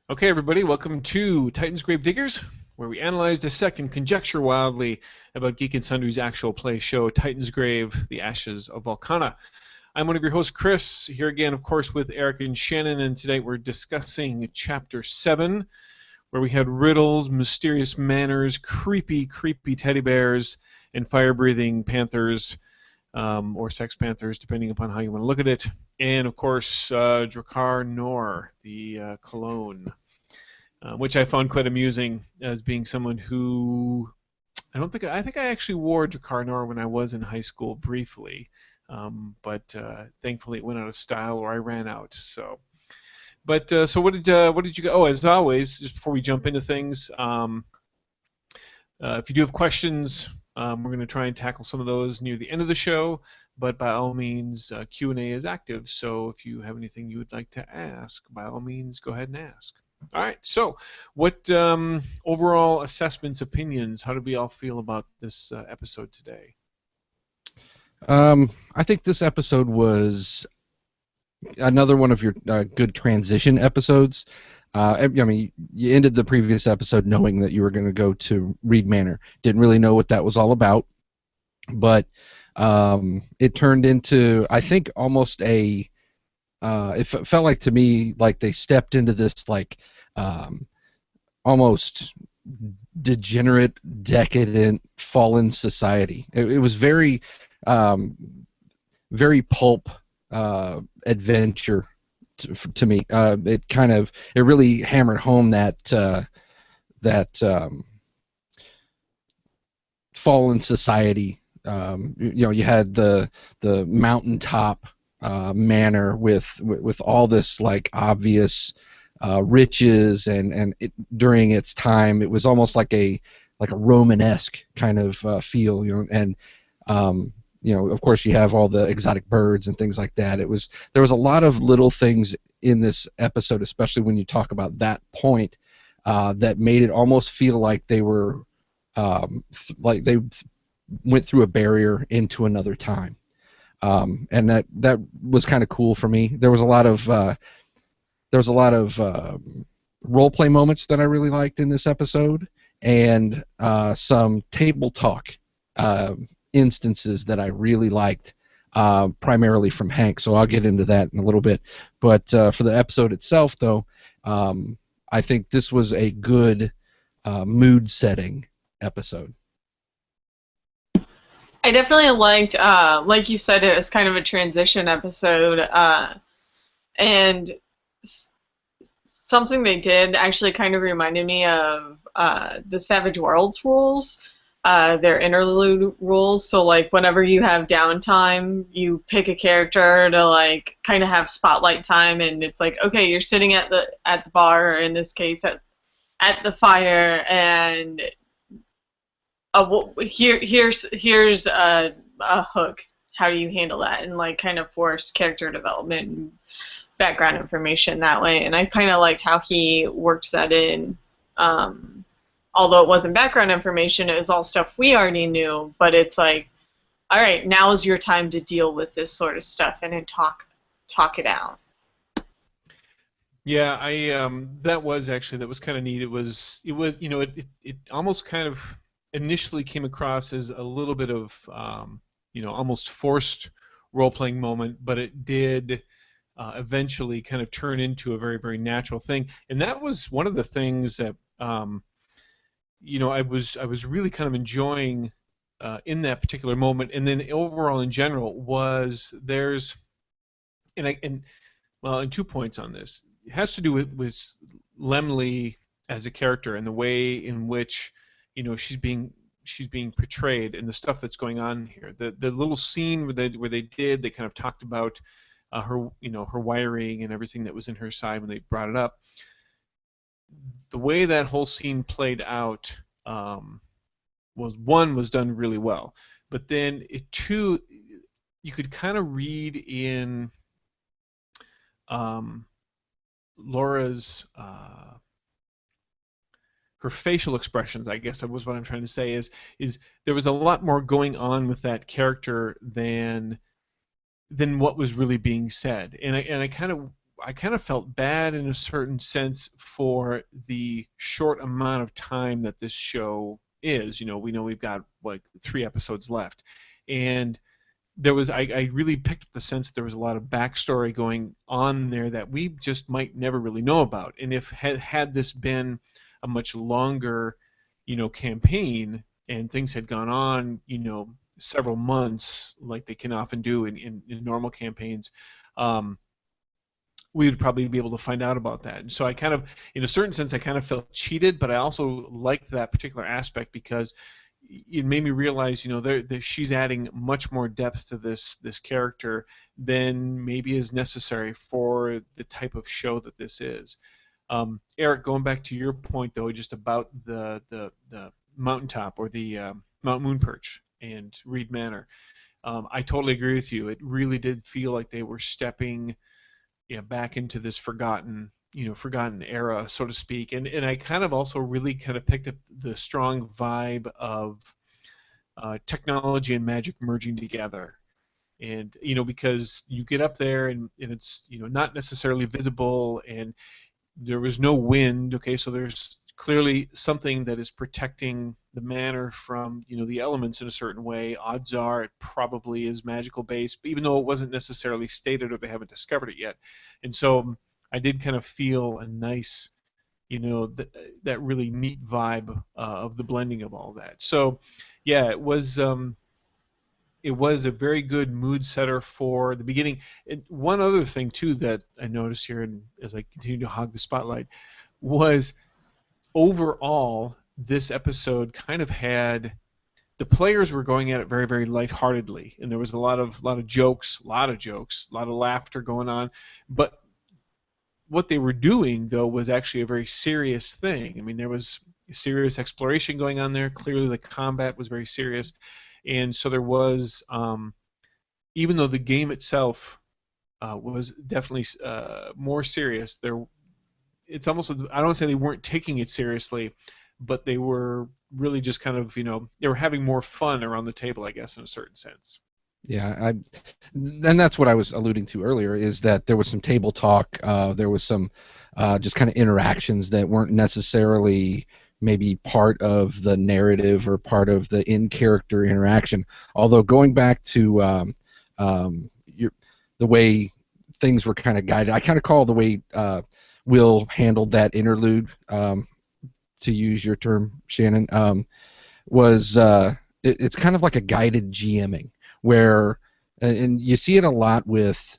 Okay, everybody, welcome to Titansgrave Diggers, where we analyze, dissect, and conjecture wildly about Geek and Sundry's actual play show, Titansgrave, The Ashes of Valkana. I'm one of your hosts, Chris, here again, of course, with Eric and Shannon, and today we're discussing Chapter 7, where we had riddles, mysterious manors, creepy teddy bears, and fire-breathing panthers, or sex panthers, depending upon how you want to look at it. And, of course, Drakkar Nor, the cologne. Which I found quite amusing as being someone who I think I actually wore Drakkar Noir when I was in high school briefly, but thankfully it went out of style or I ran out. So what did you go? Oh, as always, just before we jump into things, if you do have questions, we're going to try and tackle some of those near the end of the show. But by all means, Q&A is active. So if you have anything you would like to ask, by all means, go ahead and ask. All right. So, what overall assessments, opinions? How did we all feel about this episode today? I think this episode was another one of your good transition episodes. I mean, you ended the previous episode knowing that you were going to go to Reed Manor. Didn't really know what that was all about, but it turned into, I think, almost a. It felt like to me like they stepped into this like almost degenerate, decadent, fallen society. It was um, very pulp adventure to me. It really hammered home that fallen society. You had the mountaintop manor with all this like obvious riches and during its time it was almost like a Romanesque kind of feel, and of course you have all the exotic birds and things like that. There was a lot of little things in this episode, especially when you talk about that point, that made it almost feel like they were like they went through a barrier into another time, and that was kind of cool for me. There was a lot of role play moments that I really liked in this episode, and some table talk instances that I really liked, primarily from Hank. So I'll get into that in a little bit. But for the episode itself, though, I think this was a good mood-setting episode. I definitely liked, like you said, it was kind of a transition episode, and s- something they did actually kind of reminded me of the Savage Worlds rules, their interlude rules. So, like, whenever you have downtime, you pick a character to like kind of have spotlight time, and it's like, okay, you're sitting at the bar, or in this case, at the fire, and here's a hook. How do you handle that? And like kind of force character development and background information that way. And I kind of liked how he worked that in. Um, Although it wasn't background information, it was all stuff we already knew. But it's like, all right, now is your time to deal with this sort of stuff and then talk it out. Yeah, I that was kind of neat. It was it almost kind of initially came across as a little bit of almost forced role playing moment, but it did eventually kind of turn into a very natural thing. And that was one of the things that I was really kind of enjoying in that particular moment, and then overall in general was there's and well, and 2 points on this. It has to do with Lemley as a character and the way in which she's being portrayed and the stuff that's going on here. The little scene where they kind of talked about her her wiring and everything that was in her side when they brought it up. The way that whole scene played out was done really well, but then two, you could kind of read in um, Laura's her facial expressions, I guess that was what I'm trying to say, is there was a lot more going on with that character than what was really being said, and I kind of I kind of felt bad in a certain sense for the short amount of time that this show is. We know we've got like 3 episodes left, and I really picked up the sense that there was a lot of backstory going on there that we just might never really know about. And if had this been a much longer, campaign, and things had gone on, several months, like they can often do in normal campaigns, um, we would probably be able to find out about that. And so I kind of, in a certain sense, I kind of felt cheated, but I also liked that particular aspect because it made me realize, she's adding much more depth to this character than maybe is necessary for the type of show that this is. Eric, going back to your point though, just about the mountaintop or the Mount Moon Perch and Reed Manor, I totally agree with you. It really did feel like they were stepping back into this forgotten era, so to speak. And I kind of also really kind of picked up the strong vibe of technology and magic merging together. And because you get up there and it's not necessarily visible, and there was no wind. Okay, so there's clearly something that is protecting the manor from the elements in a certain way. Odds are it probably is magical based, even though it wasn't necessarily stated or they haven't discovered it yet. And so I did kind of feel a nice, that really neat vibe of the blending of all that. So yeah, it was a very good mood setter for the beginning. And one other thing too that I noticed here, and as I continue to hog the spotlight, was overall this episode kind of had the players were going at it very, very lightheartedly, and there was a lot of jokes, a lot of laughter going on. But what they were doing though was actually a very serious thing. I mean, there was serious exploration going on there. Clearly, the combat was very serious, and so there was, even though the game itself was definitely more serious, it's almost, I don't want to say they weren't taking it seriously, but they were really just kind of, they were having more fun around the table, I guess, in a certain sense. Yeah, and that's what I was alluding to earlier, is that there was some table talk, there was some just kind of interactions that weren't necessarily maybe part of the narrative or part of the in-character interaction. Although going back to the way things were kind of guided, I kind of call the way Will handled that interlude, to use your term, Shannon, was it's kind of like a guided GMing, where, and you see it a lot with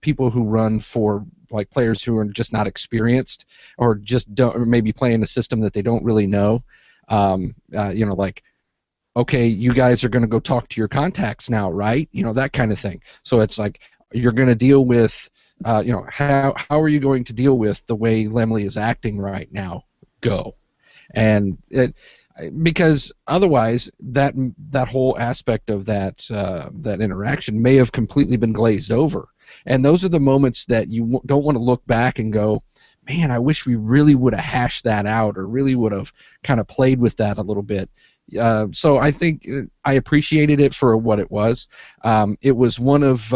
people who run for, like, players who are just not experienced or just don't, or maybe playing a system that they don't really know. Like, okay, you guys are going to go talk to your contacts now, right? That kind of thing. So it's like you're going to deal with, how are you going to deal with the way Lemley is acting right now? Go, and because otherwise that whole aspect of that interaction may have completely been glazed over. And those are the moments that you don't want to look back and go, man, I wish we really would have hashed that out, or really would have kind of played with that a little bit. So I think I appreciated it for what it was. It was one of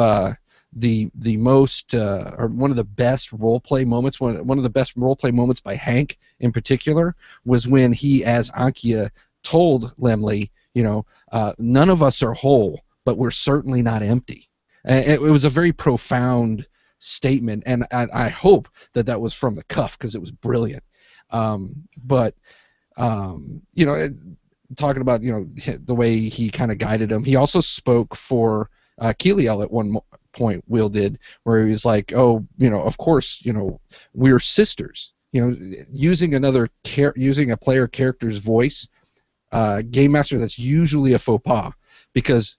the most, or one of the best role play moments. One of the best role play moments by Hank in particular was when he, as Ankia, told Lemley, none of us are whole, but we're certainly not empty. It was a very profound statement, and I hope that was from the cuff, because it was brilliant. But talking about the way he kind of guided him, he also spoke for Keliel at one point. Will did, where he was like, "Oh, of course, we're sisters." Using using a player character's voice, game master, that's usually a faux pas, because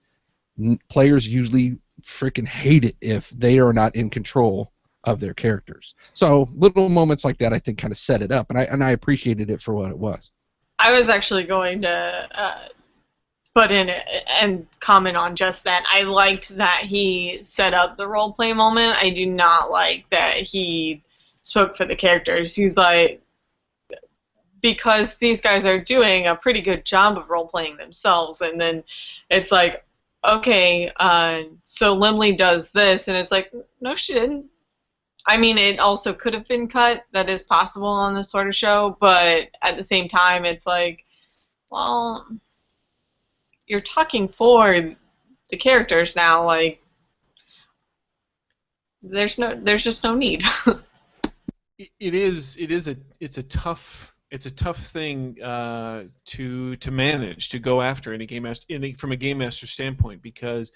players usually freaking hate it if they are not in control of their characters. So little moments like that, I think, kind of set it up, and I appreciated it for what it was. I was actually going to put in and comment on just that. I liked that he set up the role play moment. I do not like that he spoke for the characters. He's like, because these guys are doing a pretty good job of role playing themselves, and then it's like, okay, so Lemley does this, and it's like, no, she didn't. I mean, it also could have been cut. That is possible on this sort of show, but at the same time, it's like, well, you're talking for the characters now. Like, there's just no need. It's a tough thing to manage, to go after in a game master, from a game master standpoint, because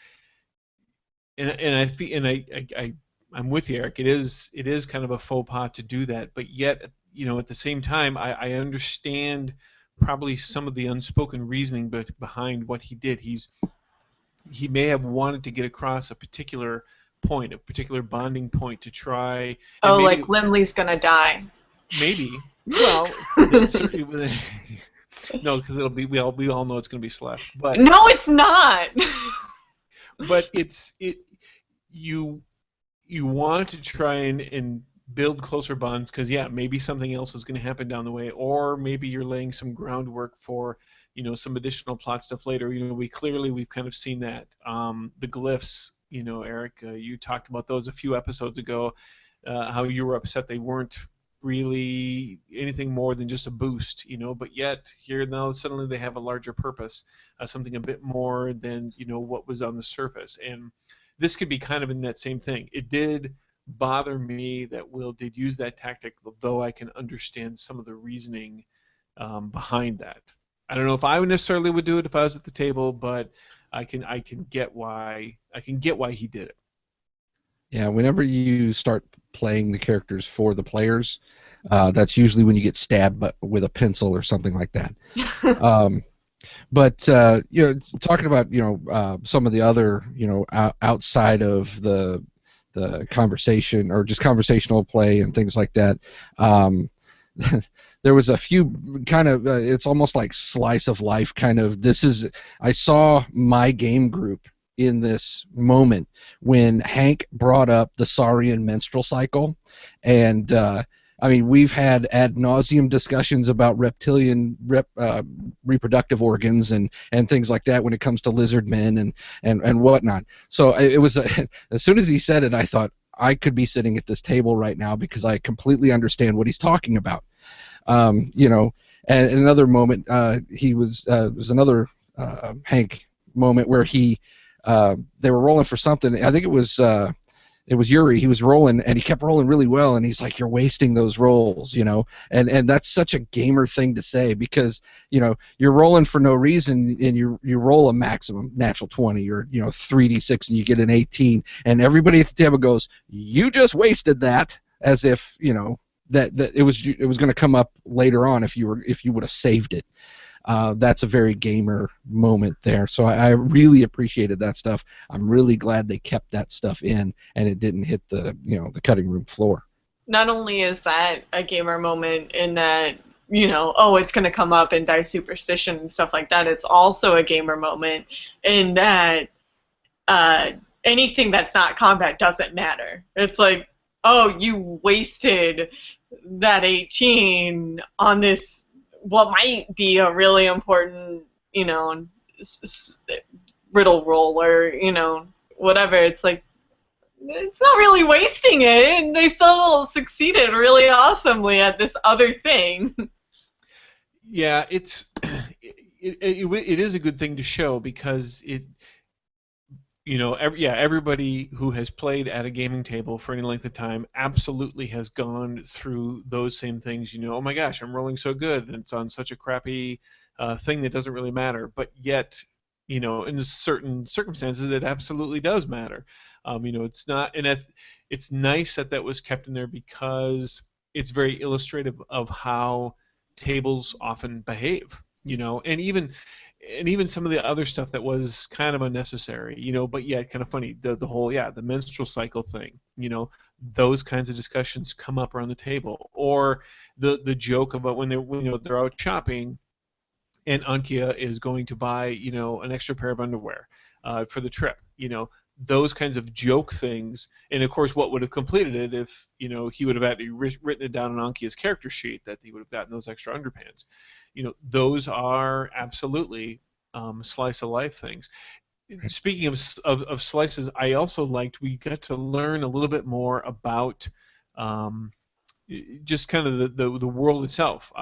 and I feel and I'm with you, Eric. It is kind of a faux pas to do that, but yet, at the same time, I understand probably some of the unspoken reasoning behind what he did. He may have wanted to get across a particular point, a particular bonding point, to try, and Oh, maybe like Limley's gonna die. maybe well, certainly. No, because it'll be we all know it's going to be Sleth, but No, it's not. it you you want to try and build closer bonds, because yeah, maybe something else is going to happen down the way, or maybe you're laying some groundwork for some additional plot stuff later. We've kind of seen that. The glyphs, Eric, you talked about those a few episodes ago, how you were upset they weren't really anything more than just a boost, but yet here now suddenly they have a larger purpose, something a bit more than what was on the surface. And this could be kind of in that same thing. It did bother me that Will did use that tactic, though I can understand some of the reasoning behind that. I don't know if I would necessarily would do it if I was at the table, but I can get why he did it. Yeah, whenever you start playing the characters for the players, that's usually when you get stabbed with a pencil or something like that. But talking about some of the other outside of the conversation or just conversational play and things like that. There was a few kind of it's almost like slice of life kind of. I saw my game group in this moment when Hank brought up the Saurian menstrual cycle, and I mean, we've had ad nauseum discussions about reptilian reproductive organs and things like that when it comes to lizard men and whatnot. So it was as soon as he said it, I thought I could be sitting at this table right now because I completely understand what he's talking about. And in another moment, there was another Hank moment where they were rolling for something. I think it was Yuri. He was rolling, and he kept rolling really well, and he's like, "You're wasting those rolls," and that's such a gamer thing to say, because you're rolling for no reason, and you roll a maximum natural 20 or 3d6 and you get an 18, and everybody at the table goes, "You just wasted that," as if that it was going to come up later on if you would have saved it. That's a very gamer moment there. So I really appreciated that stuff. I'm really glad they kept that stuff in and it didn't hit the cutting room floor. Not only is that a gamer moment in that, oh, it's going to come up in Dice Superstition and stuff like that, it's also a gamer moment in that anything that's not combat doesn't matter. It's like, oh, you wasted that 18 on this, what might be a really important, riddle roll or, whatever. It's like, it's not really wasting it, and they still succeeded really awesomely at this other thing. Yeah, it is a good thing to show, because everybody who has played at a gaming table for any length of time absolutely has gone through those same things. Oh my gosh, I'm rolling so good, and it's on such a crappy thing that doesn't really matter. But yet, in certain circumstances, it absolutely does matter. It's not, and it's nice that was kept in there, because it's very illustrative of how tables often behave. And even some of the other stuff that was kind of unnecessary, but yet kind of funny. The whole, the menstrual cycle thing, those kinds of discussions come up around the table, or the joke about when they're out shopping, and Ankia is going to buy an extra pair of underwear for the trip. Those kinds of joke things, and of course, what would have completed it if he would have actually written it down on Ankia's character sheet that he would have gotten those extra underpants. Those are absolutely slice of life things. Speaking of slices, I also liked we got to learn a little bit more about just kind of the world itself.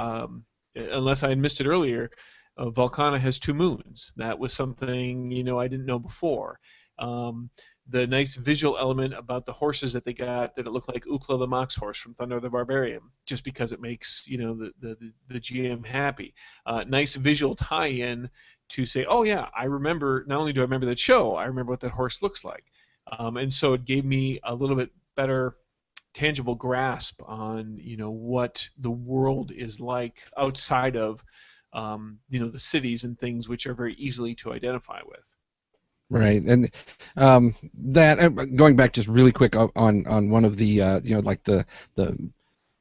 Unless I had missed it earlier, Valkana has 2 moons. That was something I didn't know before. Um, the nice visual element about the horses that they got, that it looked like Ukla the Mox horse from Thunder the Barbarian, just because it makes the GM happy. Nice visual tie-in to say, oh yeah, I remember. Not only do I remember that show, I remember what that horse looks like, and so it gave me a little bit better tangible grasp on what the world is like outside of the cities and things which are very easily to identify with. Right, and that going back just really quick on one of the like the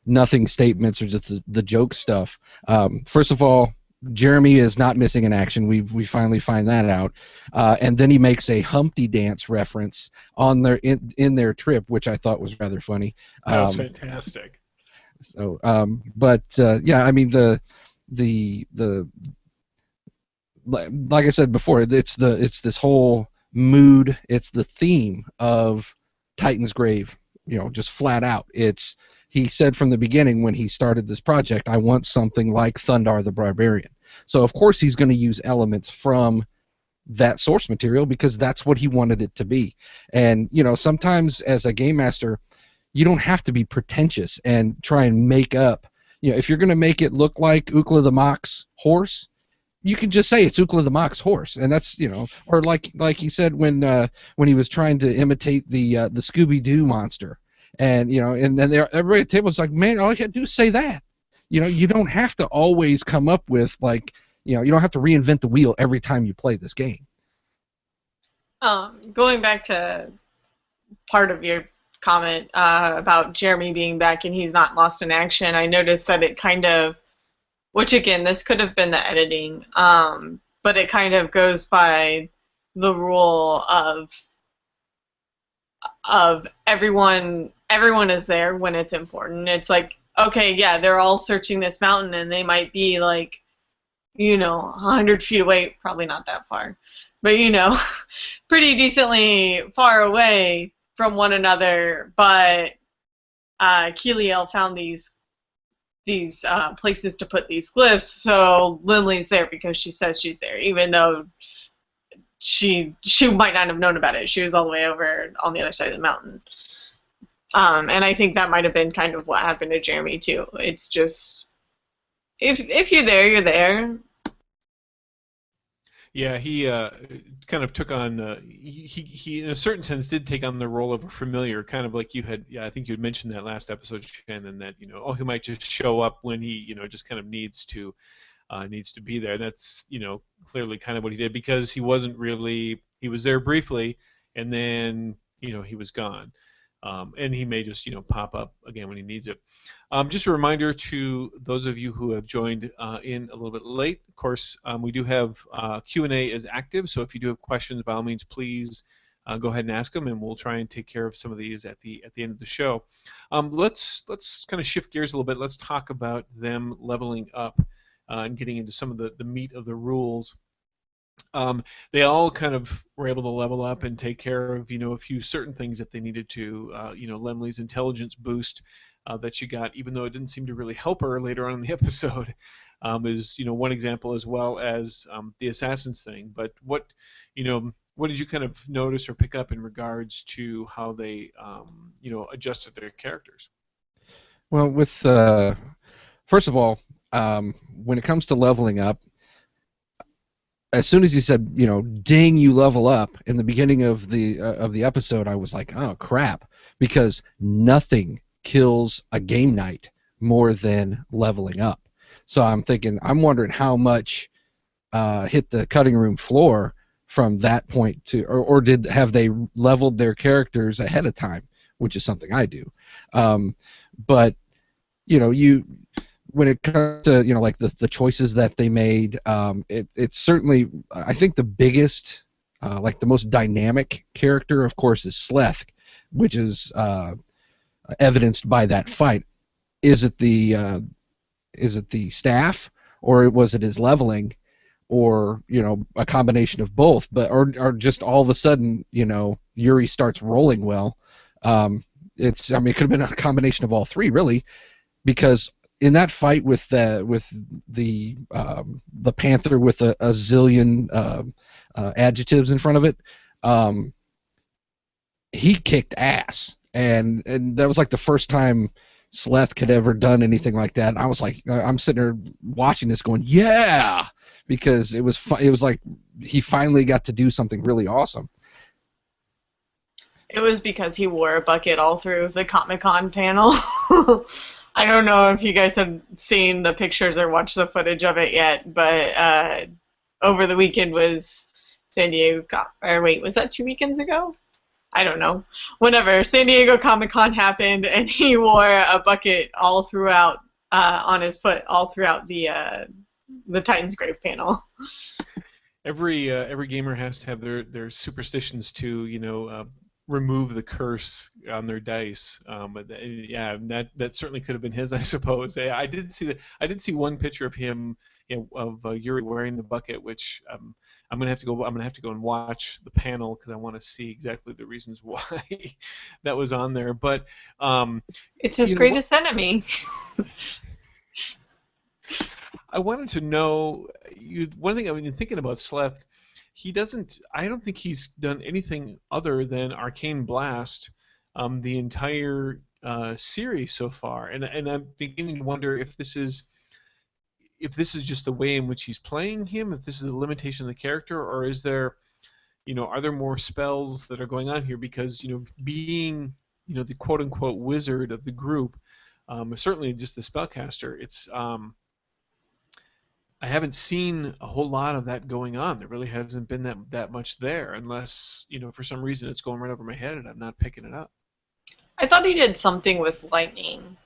nothing statements or just the joke stuff. First of all, Jeremy is not missing in action. We finally find that out, and then he makes a Humpty Dance reference on their in their trip, which I thought was rather funny. That was fantastic. So, but yeah, I mean the like I said before, it's this whole mood, it's the theme of Titansgrave, just flat out. He said from the beginning when he started this project, I want something like Thundar the Barbarian. So of course he's going to use elements from that source material because that's what he wanted it to be. And sometimes as a game master, you don't have to be pretentious and try and make up. If you're going to make it look like Ukla the Mox horse, you can just say it's Ukla the Mox horse, and that's or like he said when he was trying to imitate the Scooby-Doo monster, and and then everybody at the table was like, man, all you got to do is say that. You don't have to always come up with you don't have to reinvent the wheel every time you play this game. Going back to part of your comment about Jeremy being back and he's not lost in action, I noticed that it kind of, which again, this could have been the editing, but it kind of goes by the rule of everyone is there when it's important. It's like, okay, yeah, they're all searching this mountain and they might be like, 100 feet away, probably not that far, but pretty decently far away from one another, but Keeliel found these places to put these glyphs, so Lindley's there because she says she's there, even though she might not have known about it. She was all the way over on the other side of the mountain. And I think that might have been kind of what happened to Jeremy too. It's just, if you're there, you're there. Yeah, he kind of took on. He in a certain sense did take on the role of a familiar, kind of like you had. Yeah, I think you had mentioned that last episode, Shannon. That he might just show up when he just kind of needs to be there. That's clearly kind of what he did, because he wasn't really. He was there briefly, and then he was gone. And he may just pop up again when he needs it. Just a reminder to those of you who have joined in a little bit late. Of course, we do have Q&A is active, so if you do have questions, by all means, please go ahead and ask them, and we'll try and take care of some of these at the end of the show. Let's kind of shift gears a little bit. Let's talk about them leveling up and getting into some of the meat of the rules. They all kind of were able to level up and take care of a few certain things that they needed to. Lemley's intelligence boost that she got, even though it didn't seem to really help her later on in the episode, is one example, as well as the assassins thing. But what did you kind of notice or pick up in regards to how they adjusted their characters? Well, with first of all, when it comes to leveling up, as soon as he said, ding, you level up in the beginning of the episode, I was like, oh crap, because nothing kills a game night more than leveling up. So I'm wondering how much hit the cutting room floor from that point to, or have they leveled their characters ahead of time, which is something I do. But when it comes to like the choices that they made, it's certainly, I think the biggest, like the most dynamic character, of course, is Sleth, which is evidenced by that fight. Is it the staff, or was it his leveling, or a combination of both? But or just all of a sudden Yuri starts rolling well. it's, I mean, it could have been a combination of all three, really, because in that fight with the panther with a zillion adjectives in front of it, he kicked ass, and that was like the first time Sleth could ever done anything like that. And I was like, I'm sitting there watching this, going, yeah, because it was like he finally got to do something really awesome. It was because he wore a bucket all through the Comic-Con panel. I don't know if you guys have seen the pictures or watched the footage of it yet, but over the weekend was San Diego, or wait, was that 2 weekends ago? I don't know. Whenever San Diego Comic-Con happened, and he wore a bucket all throughout on his foot, all throughout the Titansgrave panel. Every gamer has to have their superstitions to remove the curse on their dice. But yeah, that certainly could have been his, I suppose. I did see one picture of him, of Yuri wearing the bucket, which I'm gonna have to go and watch the panel because I want to see exactly the reasons why that was on there. But it's his greatest enemy. I wanted to know one thing. I've been thinking about Sleth. I don't think he's done anything other than Arcane Blast the entire series so far, and I'm beginning to wonder if this is just the way in which he's playing him, if this is a limitation of the character, or is there, are there more spells that are going on here? Because being the quote unquote wizard of the group, certainly just the spellcaster, it's I haven't seen a whole lot of that going on. There really hasn't been that much there, unless for some reason it's going right over my head and I'm not picking it up. I thought he did something with lightning,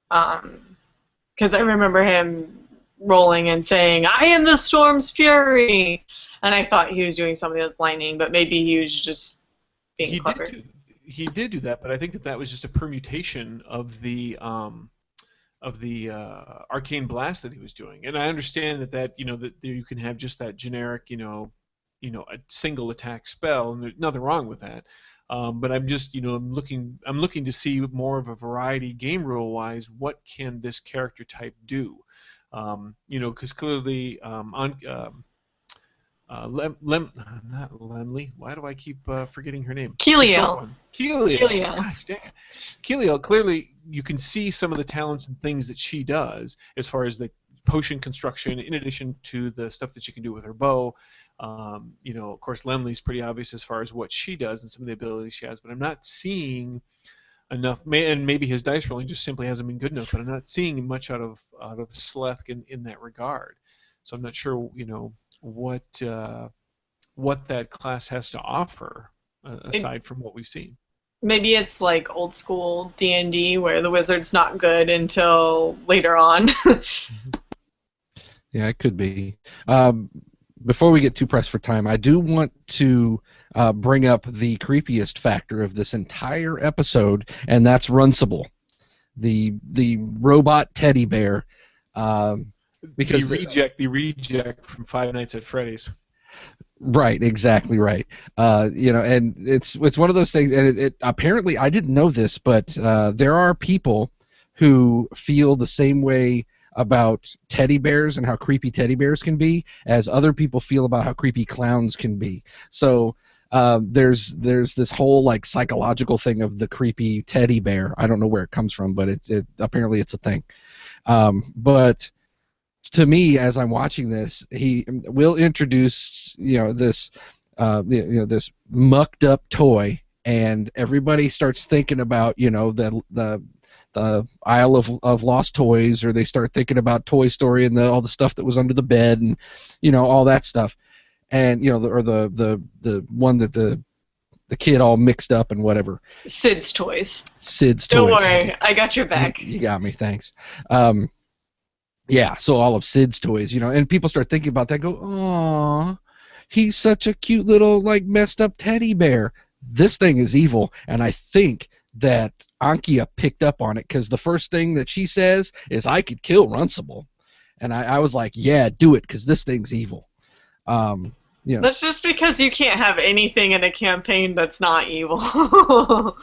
because I remember him rolling and saying, "I am the storm's fury," and I thought he was doing something with lightning, but maybe he was just being clever. He did do that, but I think that was just a permutation of the arcane blast that he was doing, and I understand that you can have just that generic a single attack spell, and there's nothing wrong with that. But I'm just I'm looking to see more of a variety game rule wise. What can this character type do? Because clearly not Lemley. Why do I keep forgetting her name? Keliel. Keliel. Gosh dang it. Keliel, clearly you can see some of the talents and things that she does as far as the potion construction, in addition to the stuff that she can do with her bow. Of course, Lemley's pretty obvious as far as what she does and some of the abilities she has, but I'm not seeing enough, and maybe his dice rolling just simply hasn't been good enough, but I'm not seeing much out of Sleth in that regard. So I'm not sure, what that class has to offer aside from what we've seen. Maybe it's like old school D&D where the wizard's not good until later on. Yeah, it could be. Before we get too pressed for time, I do want to bring up the creepiest factor of this entire episode, and that's Runstable, the robot teddy bear. Because the reject from Five Nights at Freddy's. Right, exactly right. And it's one of those things, and it apparently, I didn't know this, but there are people who feel the same way about teddy bears and how creepy teddy bears can be as other people feel about how creepy clowns can be. So there's this whole like psychological thing of the creepy teddy bear. I don't know where it comes from, but it apparently it's a thing. But to me, as I'm watching this, he will introduce this this mucked up toy, and everybody starts thinking about the Isle of Lost Toys, or they start thinking about Toy Story and all the stuff that was under the bed, and all that stuff, and or the one that the kid all mixed up and whatever. Sid's Toys. Don't worry, I got your back. You got me, thanks. Yeah, so all of Sid's toys, and people start thinking about that, go, "Aww, he's such a cute little, like, messed up teddy bear." This thing is evil, and I think that Ankia picked up on it, because the first thing that she says is, "I could kill Runstable." And I was like, yeah, do it, because this thing's evil. That's just because you can't have anything in a campaign that's not evil.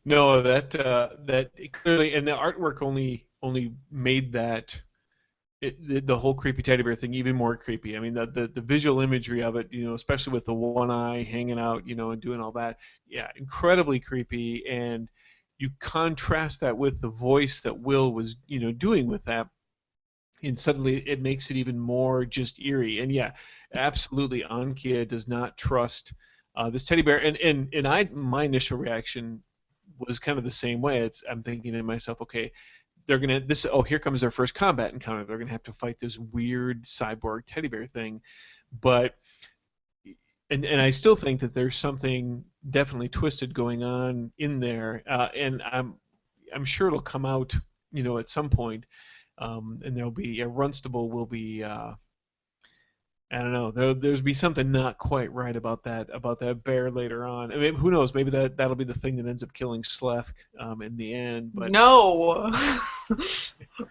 No, that clearly, and the artwork only made that the whole creepy teddy bear thing even more creepy. I mean, the visual imagery of it, especially with the one eye hanging out, and doing all that, yeah, incredibly creepy. And you contrast that with the voice that Will was, doing with that, and suddenly it makes it even more just eerie. And yeah, absolutely, Ankia does not trust this teddy bear. And my initial reaction was kind of the same way. I'm thinking to myself, okay, they're gonna this oh, here comes their first combat encounter. They're gonna have to fight this weird cyborg teddy bear thing. But and I still think that there's something definitely twisted going on in there, and I'm sure it'll come out, at some point, and there'll be Runstable will be. I don't know. There's be something not quite right about that bear later on. I mean, who knows? Maybe that'll be the thing that ends up killing Sleth in the end. But No.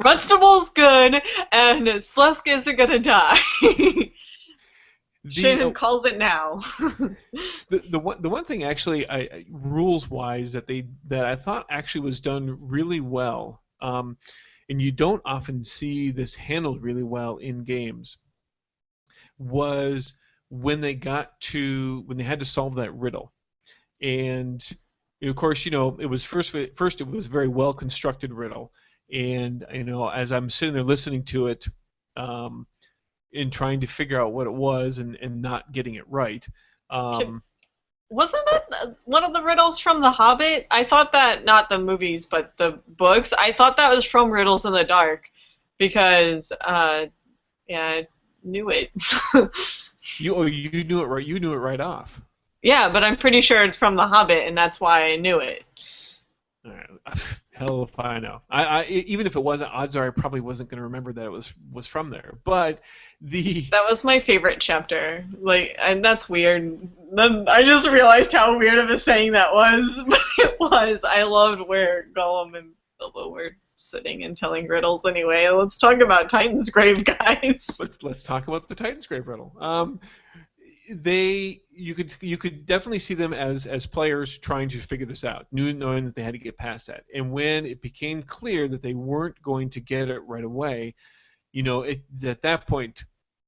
Runstable's good, and Slusk isn't gonna die. Shannon calls it now. The one thing actually, rules wise, that I thought actually was done really well, and you don't often see this handled really well in games, was when they had to solve that riddle. And of course, it was first it was a very well constructed riddle. And as I'm sitting there listening to it, in trying to figure out what it was, and not getting it right. Wasn't that one of the riddles from The Hobbit? I thought that, not the movies, but the books, I thought that was from Riddles in the Dark, because, yeah, I knew it. You knew it right. You knew it right off. Yeah, but I'm pretty sure it's from The Hobbit, and that's why I knew it. All right. Hell if I know. Even if it wasn't, odds are I probably wasn't going to remember that it was from there. But that was my favorite chapter. And that's weird. Then I just realized how weird of a saying that was. But it was. I loved where Gollum and Bilbo were sitting and telling riddles. Anyway, let's talk about Titansgrave, guys. Let's talk about the Titansgrave riddle. You could definitely see them as players trying to figure this out, knowing that they had to get past that. And when it became clear that they weren't going to get it right away, at that point,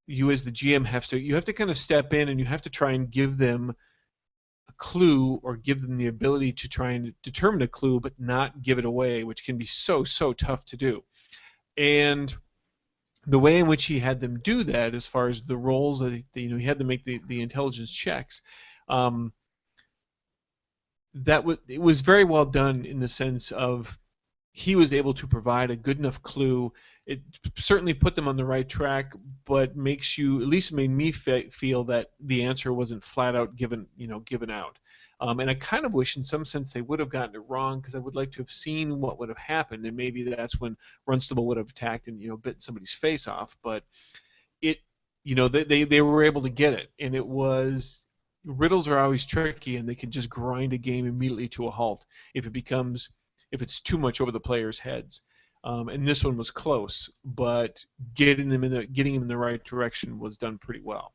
you as the GM have to kind of step in, and you have to try and give them a clue, or give them the ability to try and determine a clue, but not give it away, which can be so tough to do. And the way in which he had them do that, as far as the roles that he had them make the intelligence checks, it was very well done, in the sense of he was able to provide a good enough clue. It certainly put them on the right track, but at least made me feel that the answer wasn't flat out given out. And I kind of wish, in some sense, they would have gotten it wrong, because I would like to have seen what would have happened, and maybe that's when Runstable would have attacked and bitten somebody's face off. But they were able to get it, and it was. Riddles are always tricky, and they can just grind a game immediately to a halt if it's too much over the players' heads. And this one was close, but getting him in the right direction was done pretty well.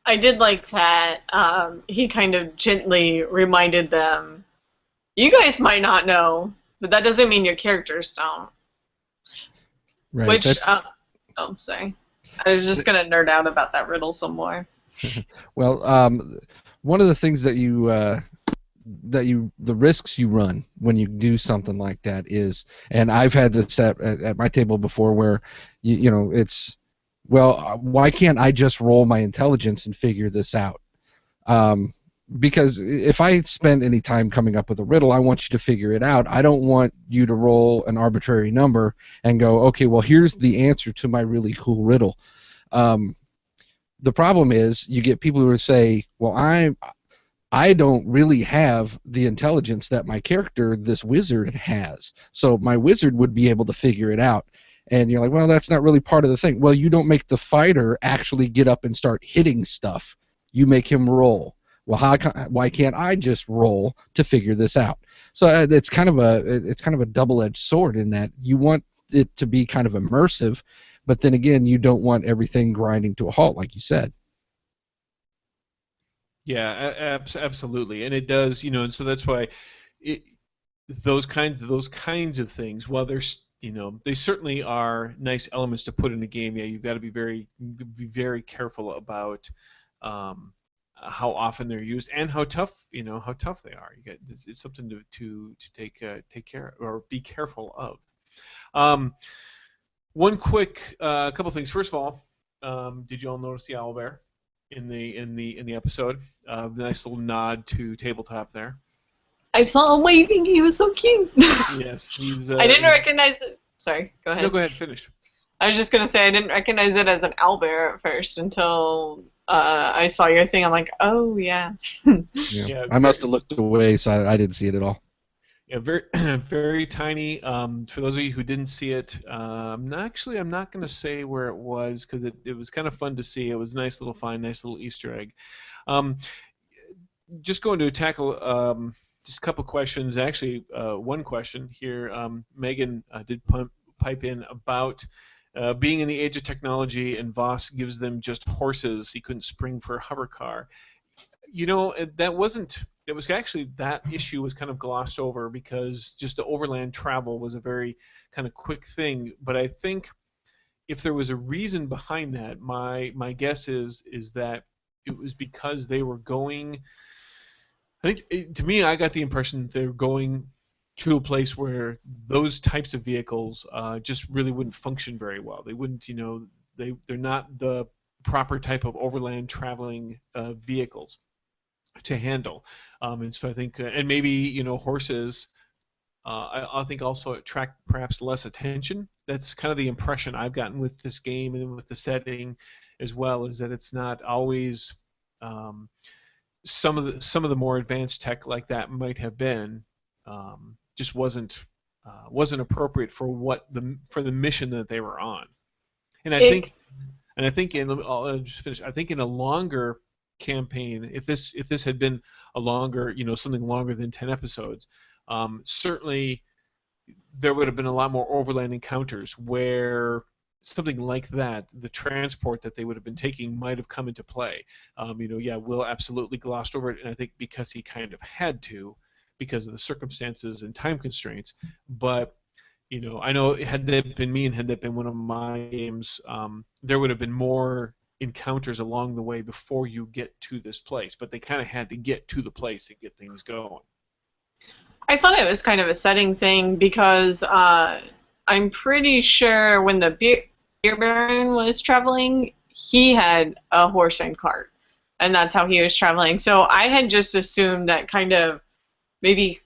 I did like that he kind of gently reminded them, you guys might not know, but that doesn't mean your characters don't. Right. Which, sorry. I was just going to nerd out about that riddle some more. Well, one of the things the risks you run when you do something like that is, and I've had this at my table before, where it's, well, why can't I just roll my intelligence and figure this out? Because if I spend any time coming up with a riddle, I want you to figure it out. I don't want you to roll an arbitrary number and go, okay, well, here's the answer to my really cool riddle. The problem is you get people who say, well, I don't really have the intelligence that my character, this wizard, has. So my wizard would be able to figure it out. And you're like, well, that's not really part of the thing. Well, you don't make the fighter actually get up and start hitting stuff. You make him roll. Well, why can't I just roll to figure this out? So it's kind of a double-edged sword, in that you want it to be kind of immersive, but then again, you don't want everything grinding to a halt, like you said. Yeah, absolutely, and it does, and so that's why those kinds of things. While there's they certainly are nice elements to put in a game. Yeah, you've got to be very careful about um, how often they're used and how tough they are. It's something to take care or be careful of. Um, One quick couple things. First of all, did you all notice the owlbear in the episode? Nice little nod to tabletop there. I saw him waving. He was so cute. Yes, he's. I didn't recognize it. Sorry, go No, ahead. go ahead. Finish. I was just gonna say I didn't recognize it as an owlbear at first until I saw your thing. I'm like, oh yeah. Yeah. Yeah, I must have looked away, so I didn't see it at all. yeah, very very tiny. For those of you who didn't see it, I'm not going to say where it was because it was kind of fun to see. It was a nice little find, nice little Easter egg. Um, just going to tackle just a couple questions. Actually, one question here. Megan did pipe in about being in the age of technology, and Voss gives them just horses. He couldn't spring for a hover car. That wasn't. It was actually that issue was kind of glossed over because just the overland travel was a very kind of quick thing. But I think if there was a reason behind that, my guess is that it was because they were going. I think to me, I got the impression that they were going to a place where those types of vehicles just really wouldn't function very well. They wouldn't, they're not the proper type of overland traveling vehicles to handle. And so I think, and maybe horses. I think also attract perhaps less attention. That's kind of the impression I've gotten with this game and with the setting, as well, is that it's not always some of the more advanced tech like that might have been just wasn't appropriate for the mission that they were on. And I think I'll just finish. I think in a longer campaign, if this had been a longer, something longer than 10 episodes, certainly there would have been a lot more overland encounters where something like that, the transport that they would have been taking, might have come into play. Will absolutely glossed over it, and I think because he kind of had to, because of the circumstances and time constraints. But I know had that been me and had that been one of my games, there would have been more encounters along the way before you get to this place. But they kind of had to get to the place and get things going. I thought it was kind of a setting thing because I'm pretty sure when the beer baron was traveling, he had a horse and cart, and that's how he was traveling. So I had just assumed that kind of maybe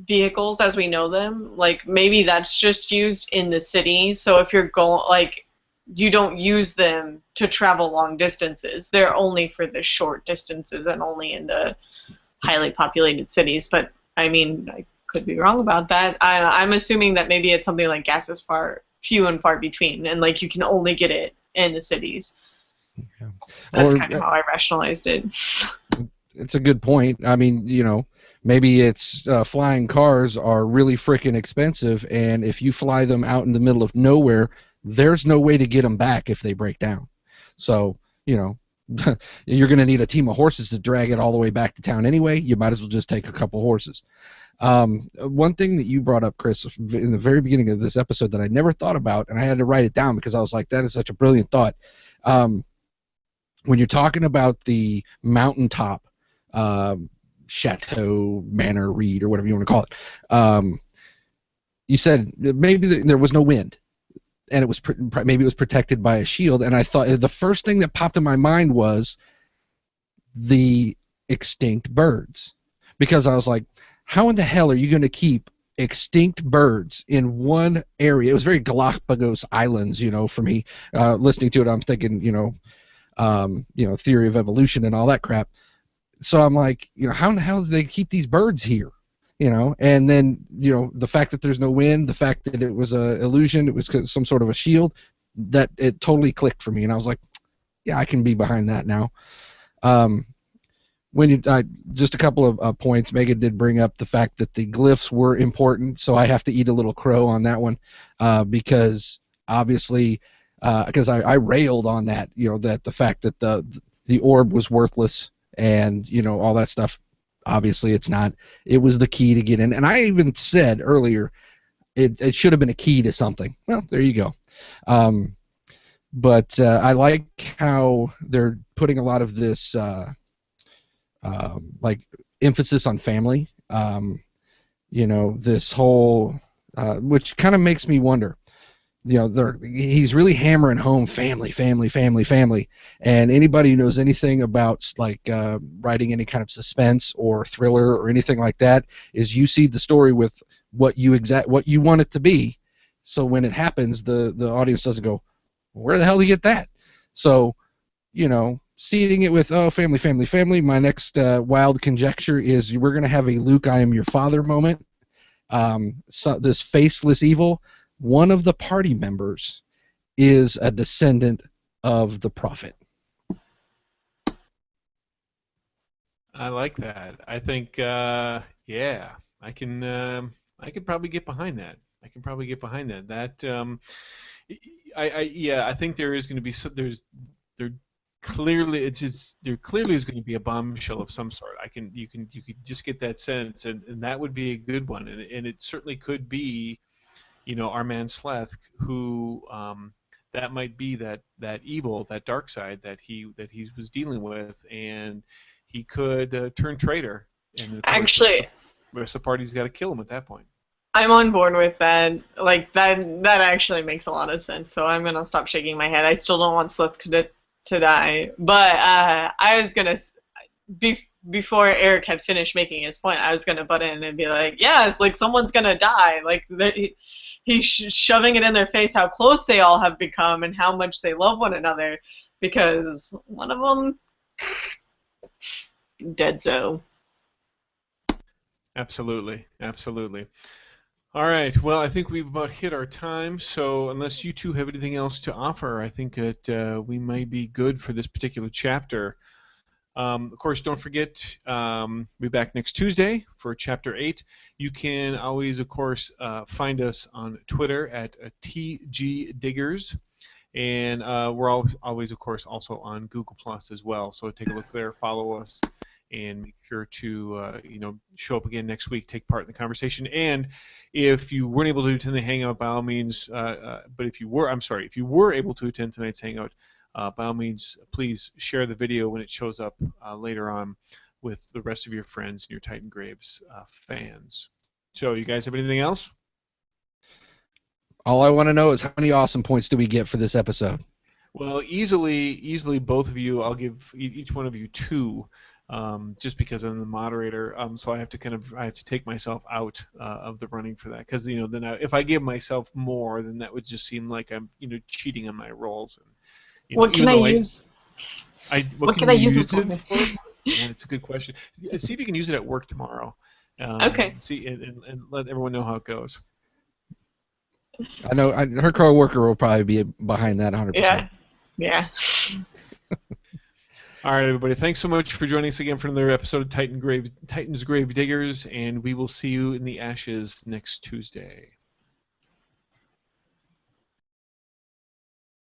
vehicles as we know them, like maybe that's just used in the city. So if you're going, like, you don't use them to travel long distances. They're only for the short distances and only in the highly populated cities. But I mean, I could be wrong about that. I'm assuming that maybe it's something like gas is few and far between, and like you can only get it in the cities. Yeah. That's kind of how I rationalized it. It's a good point. I mean, maybe it's flying cars are really freaking expensive, and if you fly them out in the middle of nowhere, there's no way to get them back if they break down. So, you're going to need a team of horses to drag it all the way back to town anyway. You might as well just take a couple horses. One thing that you brought up, Chris, in the very beginning of this episode that I never thought about, and I had to write it down because I was like, that is such a brilliant thought. When you're talking about the mountaintop chateau, manor, reed, or whatever you want to call it, you said maybe there was no wind, and it was maybe it was protected by a shield. And I thought the first thing that popped in my mind was the extinct birds, because I was like, how in the hell are you going to keep extinct birds in one area? It was very Galapagos Islands, for me. Listening to it, I'm thinking, theory of evolution and all that crap. So I'm like, how in the hell do they keep these birds here? And then, the fact that there's no wind, the fact that it was an illusion, it was some sort of a shield, that it totally clicked for me. And I was like, yeah, I can be behind that now. Just a couple of points. Megan did bring up the fact that the glyphs were important, so I have to eat a little crow on that one, because obviously, because I railed on that, that the fact that the orb was worthless and all that stuff. obviously it's not. It was the key to get in. And I even said earlier it should have been a key to something. Well, there you go. But I like how they're putting a lot of this like emphasis on family. This whole which kind of makes me wonder. He's really hammering home family, family, family, family. And anybody who knows anything about like writing any kind of suspense or thriller or anything like that is you see the story with what you want it to be. So when it happens, the audience doesn't go, where the hell did you get that? So, seeding it with family, family, family. My next wild conjecture is we're going to have a Luke, I am your father moment. So this faceless evil. One of the party members is a descendant of the prophet. I like that. I think, yeah, I could probably get behind that. I can probably get behind that. Yeah, I think there is going to be there clearly is going to be a bombshell of some sort. You could just get that sense, and that would be a good one, and it certainly could be. Our man Sleth, who that might be that evil, that dark side that he was dealing with, and he could turn traitor. And of course, Actually, the rest of the party's got to kill him at that point. I'm on board with that. Like that actually makes a lot of sense. So I'm gonna stop shaking my head. I still don't want Slith to die, but I was gonna before Eric had finished making his point, I was gonna butt in and be like, yeah, it's like someone's gonna die. Like he's shoving it in their face how close they all have become and how much they love one another, because one of them dead so. Absolutely, absolutely. All right. Well, I think we've about hit our time. So unless you two have anything else to offer, I think that we might be good for this particular chapter. Of course, don't forget, we'll be back next Tuesday for Chapter 8. You can always, of course, find us on Twitter at TGDiggers. And we're always, of course, also on Google Plus as well. So take a look there, follow us, and make sure to show up again next week, take part in the conversation. And if you weren't able to attend the hangout, by all means, but if you were able to attend tonight's hangout, by all means, please share the video when it shows up later on with the rest of your friends and your Titangraves fans. So, you guys have anything else? All I want to know is how many awesome points do we get for this episode? Well, easily, both of you. I'll give each one of you 2, just because I'm the moderator. So I have to take myself out of the running for that, because then if I give myself more, then that would just seem like I'm cheating on my roles. And, what can I use? What can I use it for? Yeah, it's a good question. See if you can use it at work tomorrow. Okay. See and let everyone know how it goes. I know her coworker will probably be behind that 100%. Yeah. All right, everybody. Thanks so much for joining us again for another episode of Titansgrave Diggers, and we will see you in the Ashes next Tuesday.